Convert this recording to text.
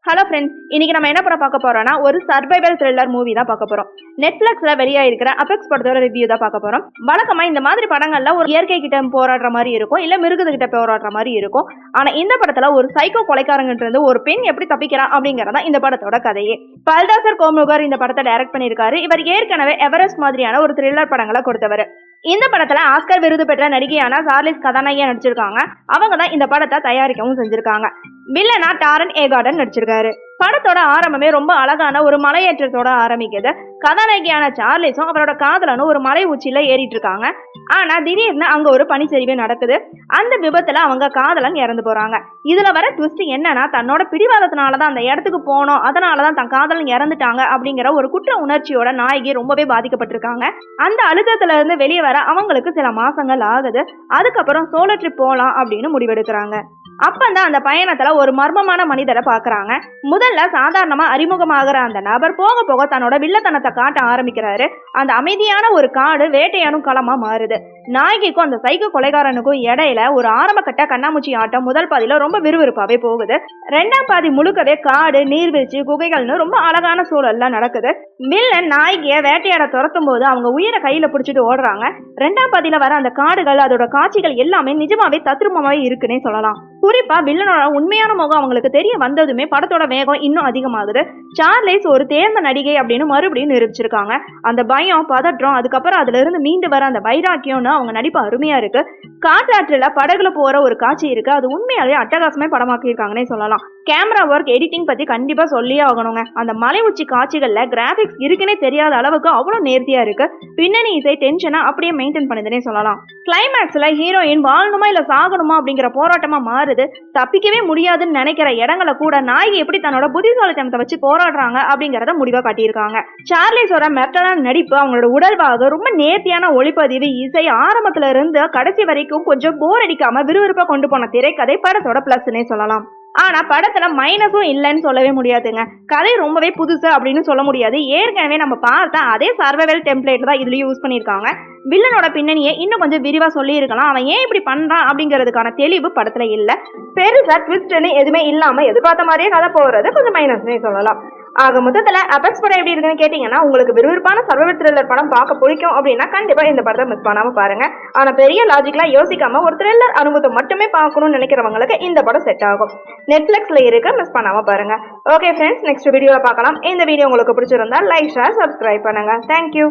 Hello friends, இன்னைக்கு நம்ம என்ன படம் பார்க்க போறோம்னா ஒரு சர்வைவல் த்ரில்லர் மூவி தான் பார்க்க போறோம். நெட்ஃபிளிக்ஸ்ல வெளியாயிருக்கிற அபெக்ஸ் படத்தோட ரிவ்யூ தான் பார்க்க போறோம். வழக்கமா இந்த மாதிரி படங்கள்ல ஒரு இயற்கை கிட்ட போராடுற மாதிரி இருக்கும், இல்ல மிருகத்துக்கிட்ட போராடுற மாதிரி இருக்கும். ஆனா இந்த படத்துல ஒரு சைக்கோ கொலைக்காரங்கிட்ட இருந்து ஒரு பெண் எப்படி தப்பிக்கிறா அப்படிங்கறதா இந்த படத்தோட கதையே. பல்தாசர் கோமுகர் இந்த படத்தை டைரக்ட் பண்ணியிருக்காரு. இவர் ஏற்கனவே எவரெஸ்ட் மாதிரியான ஒரு த்ரில்லர் படங்களை கொடுத்தவர். இந்த படத்துல ஆஸ்கர் விருது பெற்ற நடிகையான சார்லிஸ் கதாநாயகியா நடிச்சிருக்காங்க. அவங்க தான் இந்த படத்தை தயாரிக்கவும் செஞ்சிருக்காங்க. வில்லனா டாரன் ஏகார்டன் நடிச்சிருக்காரு. படத்தோட ஆரம்பமே ரொம்ப அழகான ஒரு மலையேற்றத்தோட ஆரம்பிக்குது. கதாநாயகியான சார்லிஸும் அவரோட காதலனும் ஒரு மலை உச்சியில ஏறிட்டு இருக்காங்க. ஆனா திடீர்னு அங்க ஒரு பனிச்சரிவு நடக்குது. அந்த விபத்துல அவங்க காதலன் இறந்து போறாங்க. இதுல வர ட்விஸ்ட் என்னன்னா, தன்னோட பிடிவாதத்தினாலதான் அந்த இடத்துக்கு போனோம், அதனாலதான் தன் காதலன் இறந்துட்டாங்க அப்படிங்கிற ஒரு குற்ற உணர்ச்சியோட நாயகி ரொம்பவே பாதிக்கப்பட்டிருக்காங்க. அந்த அழுத்தத்துல இருந்து வெளியே வர அவங்களுக்கு சில மாசங்கள் ஆகுது. அதுக்கப்புறம் சோலோ ட்ரிப் போலாம் அப்படின்னு முடிவெடுக்கிறாங்க. அப்பந்தான் அந்த பயணத்துல ஒரு மர்மமான மனிதரை பாக்குறாங்க. முதல்ல சாதாரணமா அறிமுகமாகிற அந்த நபர் போக போக தன்னோட வில்லத்தனத்தை காட்ட ஆரம்பிக்கிறாரு. அந்த அமைதியான ஒரு காடு வேட்டையாடும் களமா மாறுது. நாயகிக்கும் அந்த சைக்கோ கொலைகாரனுக்கும் இடையில ஒரு ஆரம்ப கட்ட கண்ணாமூச்சி ஆட்டம் முதல் பாதியில ரொம்ப விறுவிறுப்பாவே போகுது. ரெண்டாம் பாதி முழுக்கவே காடு, நீர்வீழ்ச்சி, குகைகள்னு ரொம்ப அழகான சூழல்லாம் நடக்குது. வில்லன் நாயகிய வேட்டையாட துரத்தும் போது அவங்க உயிரை கையில பிடிச்சிட்டு ஓடுறாங்க. ரெண்டாம் பாதியில வர அந்த காடுகள், அதோட காட்சிகள் எல்லாமே நிஜமாவே தத்ரூபமாவே இருக்குன்னே சொல்லலாம். குறிப்பா வில்லனோட உண்மையான முகம் அவங்களுக்கு தெரிய வந்ததுமே படத்தோட வேகம் இன்னும் அதிகமாகுது. சார்லிஸ் ஒரு தேர்ந்த நடிகை அப்படின்னு மறுபடியும் நிரூபிச்சிருக்காங்க. அந்த பயம், பதற்றம், அதுக்கப்புறம் அதுல இருந்து மீண்டு வர அந்த வைராக்கியம்னு அவங்க நடிப்பு அருமையா இருக்கு. காற்றாற்றுல படகுல போற ஒரு காட்சி இருக்கு. அது உண்மையாலே அட்டகாசமே படமாக்கியிருக்காங்கன்னே சொல்லலாம். கேமரா ஒர்க், எடிட்டிங் பத்தி கண்டிப்பா சொல்லியே ஆகணுங்க. அந்த மலை உச்சி காட்சிகள்ல கிராபிக்ஸ் இருக்குன்னே தெரியாத அளவுக்கு அவ்வளவு நேர்த்தியா இருக்கு. பின்னணி இசை டென்ஷனை அப்படியே மெயின்டைன் பண்ணுதுன்னே சொல்லலாம். கிளைமேக்ஸ்ல ஹீரோயின் வாழணுமா இல்ல சாகணுமா அப்படிங்கிற போராட்டமா மாறுது. தப்பிக்கவே முடியாதுன்னு நினைக்கிற இடங்களை கூட நாயகி எப்படி தன்னோட புத்திசாலித்தனத்தை வச்சு போராடுறாங்க அப்படிங்கறத முடிவா காட்டியிருக்காங்க. சார்லிஸோட மெர்டலான நடிப்பு, அவங்களோட உடல்வாக, ரொம்ப நேர்த்தியான ஒளிப்பதிவு, இசை, ஆரம்பத்துல இருந்து கடைசி வரைக்கும் கொஞ்சம் போர் அடிக்காம விறுவிறுப்பா கொண்டு போன திரைக்கதை படத்தோட பிளஸ்னே சொல்லலாம். ஆனா படத்துல மைனஸும் இல்லைன்னு சொல்லவே முடியாதுங்க. கதை ரொம்பவே புதுசு அப்படின்னு சொல்ல முடியாது. ஏற்கனவே நம்ம பார்த்தா அதே சர்வைவல் டெம்ப்ளேட் தான் இதுலயும் யூஸ் பண்ணியிருக்காங்க. வில்லனோட பின்னணியை இன்னும் கொஞ்சம் விரிவா சொல்லி இருக்கலாம். அவன் ஏன் இப்படி பண்றான் அப்படிங்கிறதுக்கான தெளிவு படத்துல இல்ல. பெருசா ட்விஸ்ட்னு எதுவுமே இல்லாம எதிர்பார்த்த மாதிரியே கதை போறது கொஞ்சம் மைனஸ்னே சொல்லலாம். ஆக மொத்தத்துல அபெக்ஸ் படம் எப்படி இருக்குன்னு கேட்டீங்கன்னா, உங்களுக்கு விறுவிறுப்பான சர்வைவல் த்ரில்லர் படம் பார்க்க பிடிக்கும் அப்படின்னா கண்டிப்பா இந்த படத்தை மிஸ் பண்ணாம பாருங்க. ஆனா பெரிய லாஜிக்லாம் யோசிக்காம ஒரு த்ரில்லர் அனுபவத்தை மட்டுமே பார்க்கணும்னு நினைக்கிறவங்களுக்கு இந்த படம் செட் ஆகும். நெட்ஃபிளிக்ஸ்ல இருக்கு, மிஸ் பண்ணாம பாருங்க. ஓகே ஃப்ரெண்ட்ஸ், நெக்ஸ்ட் வீடியோல பார்க்கலாம். இந்த வீடியோ உங்களுக்கு பிடிச்சிருந்தா லைக், ஷேர், சப்ஸ்கிரைப் பண்ணுங்க. தேங்க்யூ.